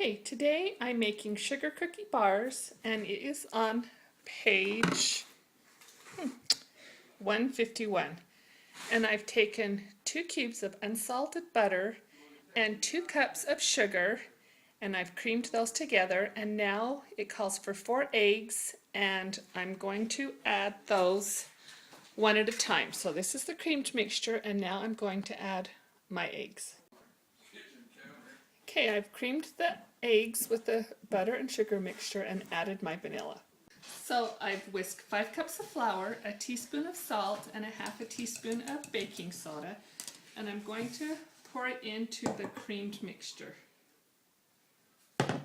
Okay, today I'm making sugar cookie bars and it is on page 151. And I've taken 2 cubes of unsalted butter and 2 cups of sugar and I've creamed those together, and now it calls for 4 eggs and I'm going to add those one at a time. So this is the creamed mixture and now I'm going to add my eggs. Okay, I've creamed the eggs with the butter and sugar mixture and added my vanilla. So I've whisked 5 cups of flour, a teaspoon of salt, and a half a teaspoon of baking soda, and I'm going to pour it into the creamed mixture. And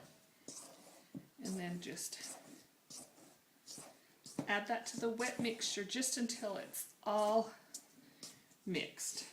then just add that to the wet mixture just until it's all mixed.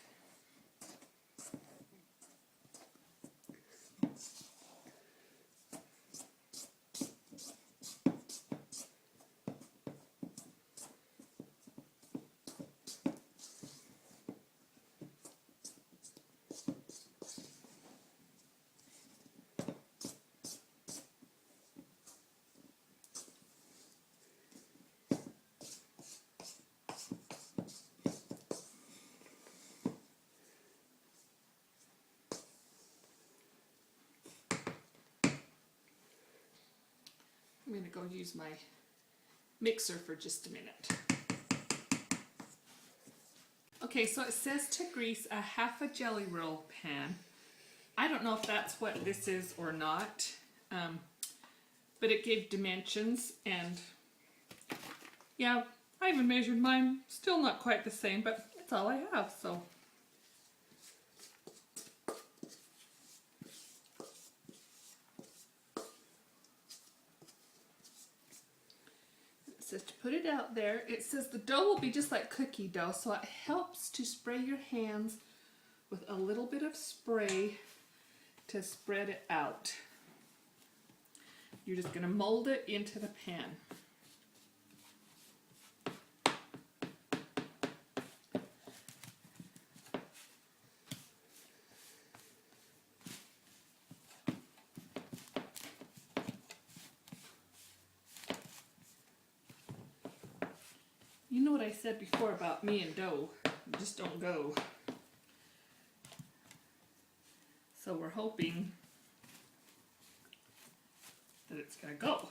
I'm going to go use my mixer for just a minute. Okay, so it says to grease a half a jelly roll pan. I don't know if that's what this is or not, but it gave dimensions, and yeah, I even measured mine. Still not quite the same, but it's all I have, so. It says to put it out there. It says the dough will be just like cookie dough, so it helps to spray your hands with a little bit of spray to spread it out. You're just going to mold it into the pan. You know what I said before about me and dough, you just don't go. So we're hoping that it's going to go.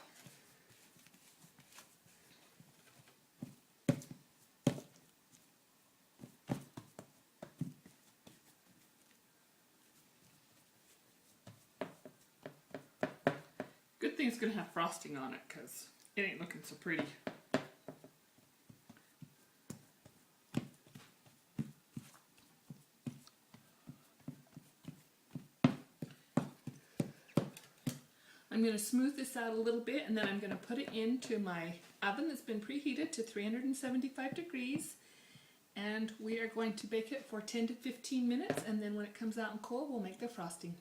Good thing it's going to have frosting on it because it ain't looking so pretty. I'm going to smooth this out a little bit, and then I'm going to put it into my oven that's been preheated to 375 degrees, and we are going to bake it for 10 to 15 minutes, and then when it comes out and cold, we'll make the frosting.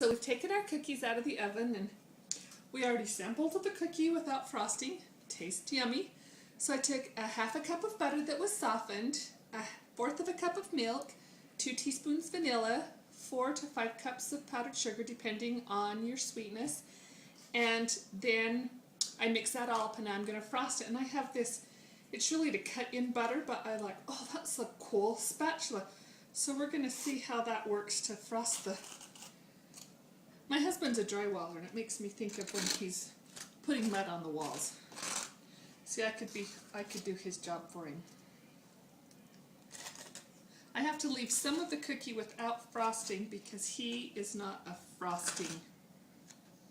So we've taken our cookies out of the oven, and we already sampled the cookie without frosting. Tastes yummy. So I took a half a cup of butter that was softened, a fourth of a cup of milk, 2 teaspoons vanilla, 4 to 5 cups of powdered sugar depending on your sweetness, and then I mix that all up and I'm going to frost it. And I have this, it's really to cut in butter, but I like, oh, that's a cool spatula. So we're going to see how that works to frost the... My husband's a drywaller, and it makes me think of when he's putting mud on the walls. See, I could do his job for him. I have to leave some of the cookie without frosting because he is not a frosting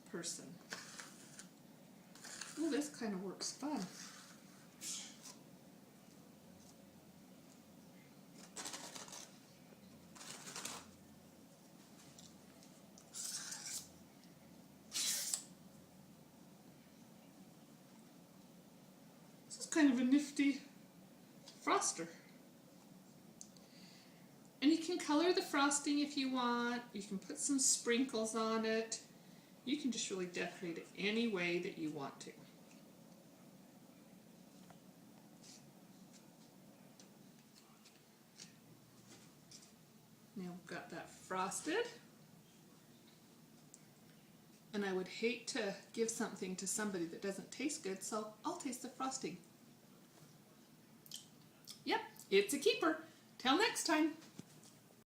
person. Oh, this kind of works fun. This is kind of a nifty froster. And you can color the frosting if you want. You can put some sprinkles on it. You can just really decorate it any way that you want to. got that frosted. And I would hate to give something to somebody that doesn't taste good, so I'll taste the frosting. Yep, it's a keeper. Till next time.